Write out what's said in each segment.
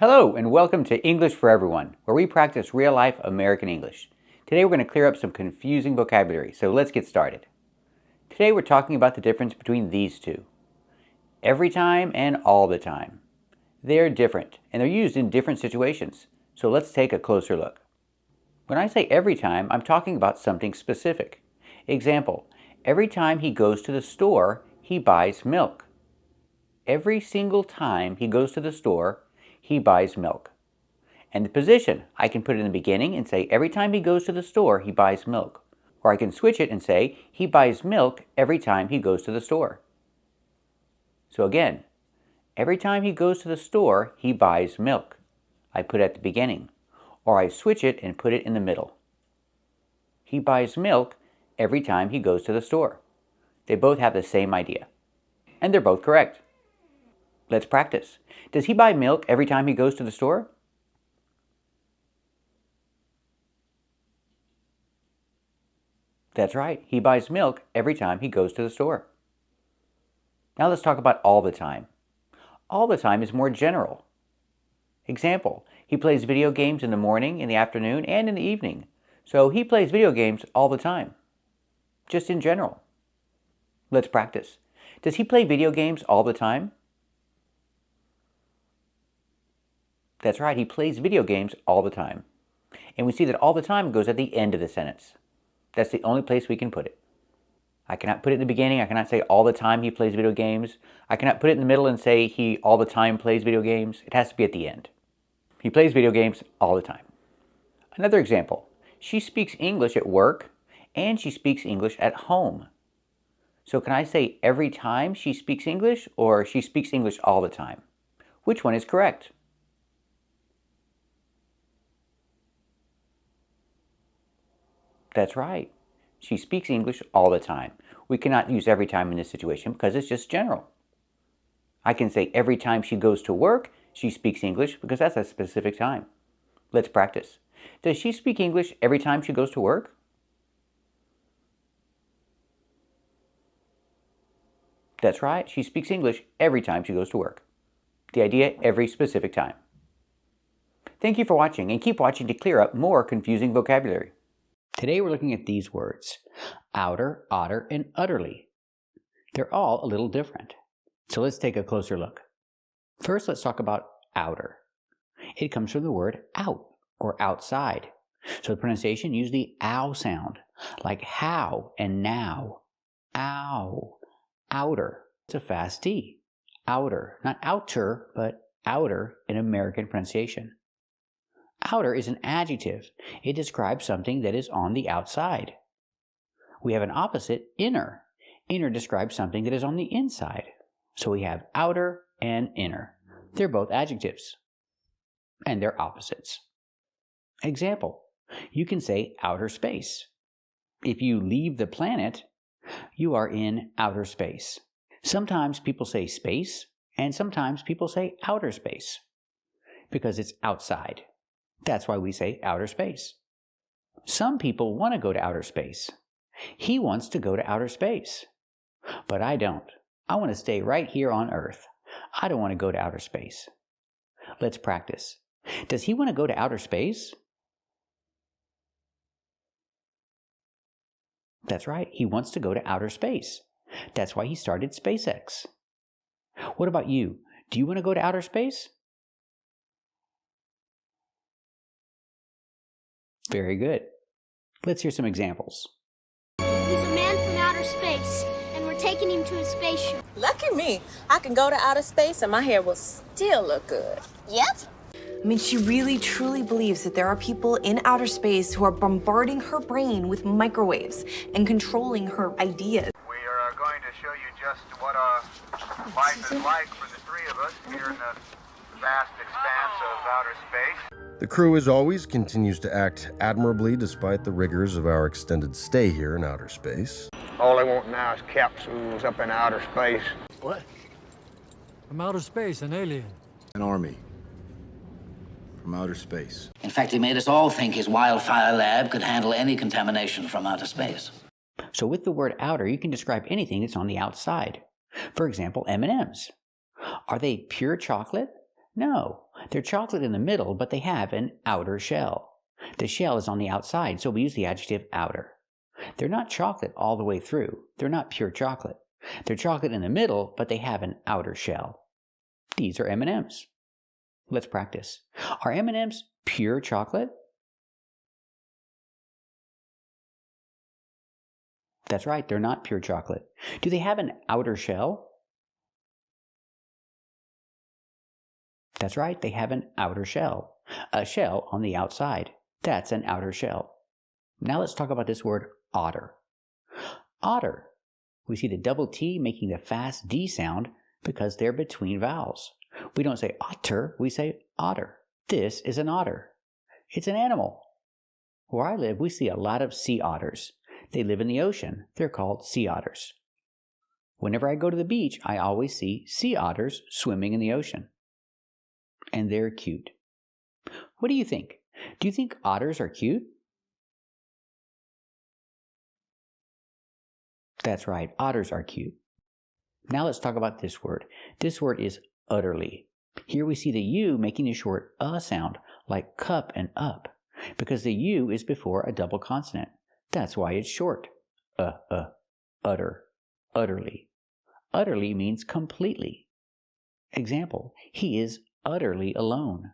Hello and welcome to English for Everyone, where we practice real-life American English. Today we're going to clear up some confusing vocabulary, so let's get started. Today we're talking about the difference between these two. Every time and all the time. They're different, and they're used in different situations, so let's take a closer look. When I say every time, I'm talking about something specific. Example, every time he goes to the store, he buys milk. Every single time he goes to the store, he buys milk. And the position, I can put it in the beginning and say every time he goes to the store, he buys milk. Or I can switch it and say he buys milk every time he goes to the store. So again, every time he goes to the store, he buys milk. I put it at the beginning. Or I switch it and put it in the middle. He buys milk every time he goes to the store. They both have the same idea. And they're both correct. Let's practice. Does he buy milk every time he goes to the store? That's right. He buys milk every time he goes to the store. Now let's talk about all the time. All the time is more general. Example, he plays video games in the morning, in the afternoon, and in the evening. So he plays video games all the time. Just in general. Let's practice. Does he play video games all the time? That's right, he plays video games all the time. And we see that all the time goes at the end of the sentence. That's the only place we can put it. I cannot put it in the beginning. I cannot say all the time he plays video games. I cannot put it in the middle and say he all the time plays video games. It has to be at the end. He plays video games all the time. Another example, she speaks English at work and she speaks English at home. So can I say every time she speaks English or she speaks English all the time? Which one is correct? That's right. She speaks English all the time. We cannot use every time in this situation because it's just general. I can say every time she goes to work, she speaks English because that's a specific time. Let's practice. Does she speak English every time she goes to work? That's right. She speaks English every time she goes to work. The idea, every specific time. Thank you for watching, and keep watching to clear up more confusing vocabulary. Today we're looking at these words, outer, otter, and utterly. They're all a little different. So let's take a closer look. First, let's talk about outer. It comes from the word out or outside. So the pronunciation, use the ow sound, like how and now. Ow, outer. It's a fast T. Outer, not outer, but outer in American pronunciation. Outer is an adjective. It describes something that is on the outside. We have an opposite, inner. Inner describes something that is on the inside. So we have outer and inner. They're both adjectives. And they're opposites. Example, you can say outer space. If you leave the planet, you are in outer space. Sometimes people say space, and sometimes people say outer space, because it's outside. That's why we say outer space. Some people want to go to outer space. He wants to go to outer space. But I don't. I want to stay right here on Earth. I don't want to go to outer space. Let's practice. Does he want to go to outer space? That's right. He wants to go to outer space. That's why he started SpaceX. What about you? Do you want to go to outer space? Very good. Let's hear some examples. He's a man from outer space, and we're taking him to a spaceship. Lucky me. I can go to outer space and my hair will still look good. Yep. I mean, she really, truly believes that there are people in outer space who are bombarding her brain with microwaves and controlling her ideas. We are going to show you just what life is like for the three of us here in the vast expanse of outer space. The crew, as always, continues to act admirably despite the rigors of our extended stay here in outer space. All they want now is capsules up in outer space. What? From outer space, an alien. An army. From outer space. In fact, he made us all think his wildfire lab could handle any contamination from outer space. So with the word outer, you can describe anything that's on the outside. For example, M&Ms. Are they pure chocolate? No. They're chocolate in the middle, but they have an outer shell. The shell is on the outside, so we use the adjective outer. They're not chocolate all the way through. They're not pure chocolate. They're chocolate in the middle, but they have an outer shell. These are M&Ms. Let's practice. Are M&Ms pure chocolate? That's right, they're not pure chocolate. Do they have an outer shell? That's right, they have an outer shell. A shell on the outside. That's an outer shell. Now let's talk about this word otter. Otter. We see the double T making the fast D sound because they're between vowels. We don't say otter, we say otter. This is an otter. It's an animal. Where I live, we see a lot of sea otters. They live in the ocean. They're called sea otters. Whenever I go to the beach, I always see sea otters swimming in the ocean. And they're cute. What do you think? Do you think otters are cute? That's right, otters are cute. Now let's talk about this word. This word is utterly. Here we see the U making the short sound, like cup and up, because the U is before a double consonant. That's why it's short. Utter, utterly. Utterly means completely. Example, he is utterly alone.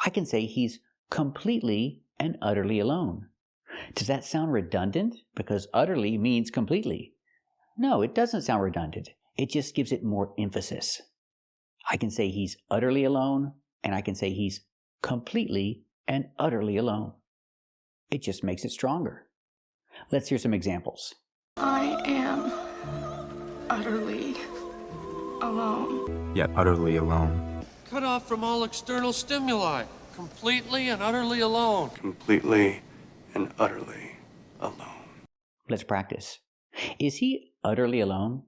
I can say he's completely and utterly alone. Does that sound redundant? Because utterly means completely. No, it doesn't sound redundant. It just gives it more emphasis. I can say he's utterly alone, and I can say he's completely and utterly alone. It just makes it stronger. Let's hear some examples. I am utterly alone. Yet utterly alone. Cut off from all external stimuli. Completely and utterly alone. Completely and utterly alone. Let's practice. Is he utterly alone?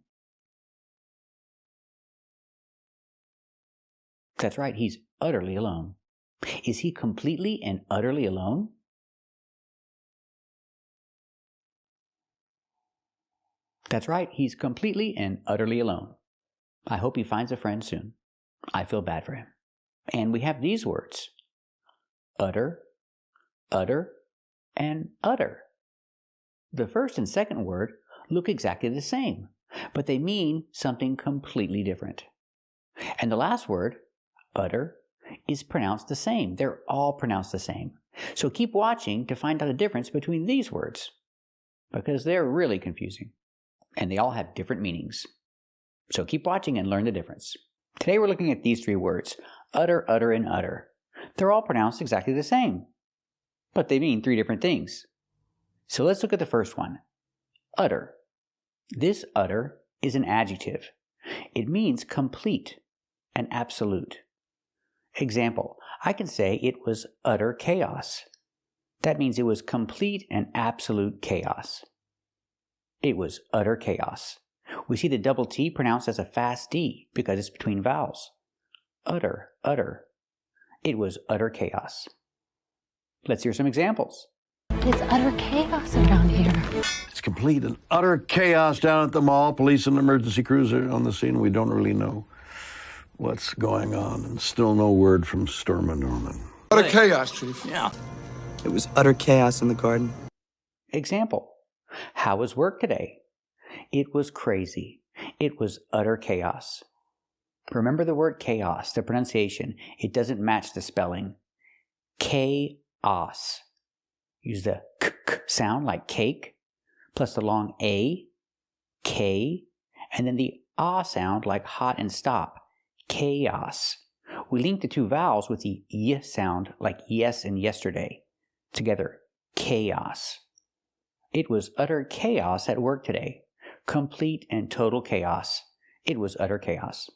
That's right, he's utterly alone. Is he completely and utterly alone? That's right, he's completely and utterly alone. I hope he finds a friend soon. I feel bad for him. And we have these words. Utter, utter, and utter. The first and second word look exactly the same, but they mean something completely different. And the last word, utter, is pronounced the same. They're all pronounced the same. So keep watching to find out the difference between these words, because they're really confusing, and they all have different meanings. So keep watching and learn the difference. Today we're looking at these three words, utter, utter, and utter. They're all pronounced exactly the same, but they mean three different things. So let's look at the first one, utter. This utter is an adjective. It means complete and absolute. Example, I can say it was utter chaos. That means it was complete and absolute chaos. It was utter chaos. We see the double T pronounced as a fast D because it's between vowels. Utter, utter. It was utter chaos. Let's hear some examples. It's utter chaos around here. It's complete and utter chaos down at the mall. Police and emergency crews are on the scene. We don't really know what's going on, and still no word from Storma Norman. Utter chaos, Chief. Yeah. It was utter chaos in the garden. Example, how was work today? It was crazy. It was utter chaos. Remember the word chaos, the pronunciation. It doesn't match the spelling. Chaos. Use the k sound like cake, plus the long A, K, and then the ah sound like hot and stop. Chaos. We link the two vowels with the y sound like yes and yesterday. Together, chaos. It was utter chaos at work today. Complete and total chaos. It was utter chaos.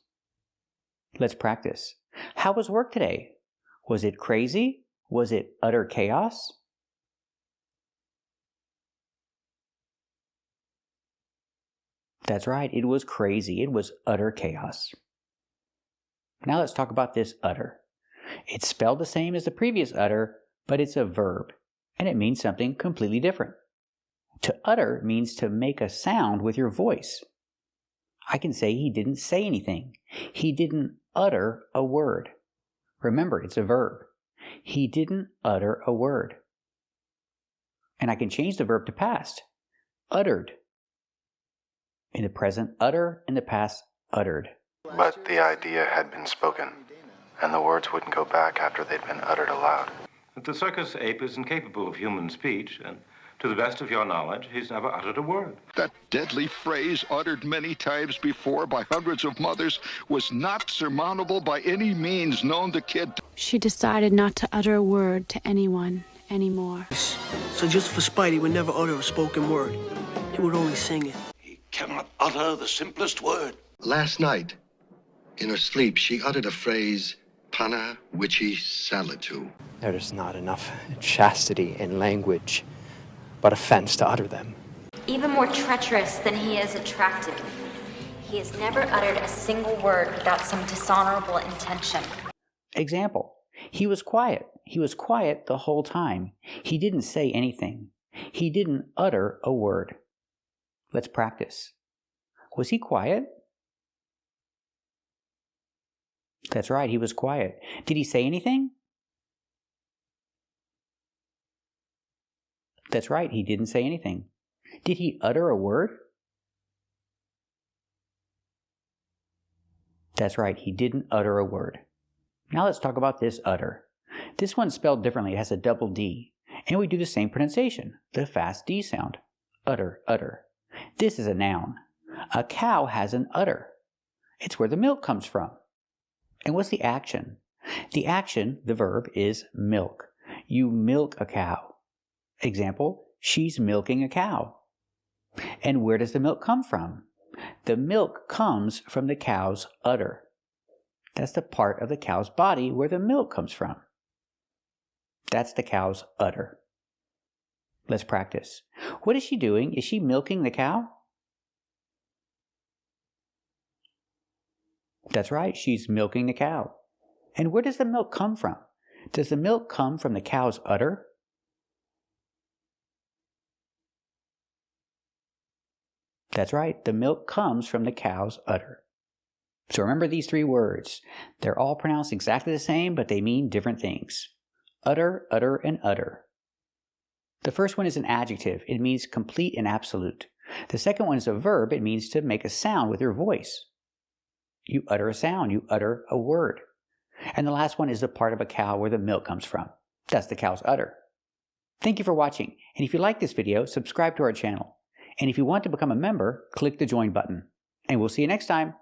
Let's practice. How was work today? Was it crazy? Was it utter chaos? That's right, it was crazy. It was utter chaos. Now let's talk about this utter. It's spelled the same as the previous utter, but it's a verb, and it means something completely different. To utter means to make a sound with your voice. I can say he didn't say anything. He didn't utter a word. Remember, it's a verb. He didn't utter a word. And I can change the verb to past. Uttered. In the present, utter. In the past, uttered. But the idea had been spoken, and the words wouldn't go back after they'd been uttered aloud. The circus ape is incapable of human speech, and to the best of your knowledge, he's never uttered a word. That deadly phrase, uttered many times before by hundreds of mothers, was not surmountable by any means known to Kid. She decided not to utter a word to anyone anymore. So just for spite, he would never utter a spoken word. He would only sing it. He cannot utter the simplest word. Last night, in her sleep, she uttered a phrase, Pana Witchy Salitu. There's not enough chastity in language, but offense to utter them. Even more treacherous than he is attractive, he has never uttered a single word without some dishonorable intention. Example. He was quiet. He was quiet the whole time. He didn't say anything. He didn't utter a word. Let's practice. Was he quiet? That's right, he was quiet. Did he say anything? That's right, he didn't say anything. Did he utter a word? That's right, he didn't utter a word. Now let's talk about this utter. This one's spelled differently. It has a double D. And we do the same pronunciation, the fast D sound. Utter, utter. This is a noun. A cow has an udder. It's where the milk comes from. And what's the action? The action, the verb, is milk. You milk a cow. Example, she's milking a cow. And where does the milk come from? The milk comes from the cow's udder. That's the part of the cow's body where the milk comes from. That's the cow's udder. Let's practice. What is she doing? Is she milking the cow? That's right, she's milking the cow. And where does the milk come from? Does the milk come from the cow's udder? That's right, the milk comes from the cow's udder. So remember these three words. They're all pronounced exactly the same, but they mean different things. Utter, utter, and utter. The first one is an adjective. It means complete and absolute. The second one is a verb. It means to make a sound with your voice. You utter a sound. You utter a word. And the last one is the part of a cow where the milk comes from. That's the cow's udder. Thank you for watching. And if you like this video, subscribe to our channel. And if you want to become a member, click the join button. And we'll see you next time.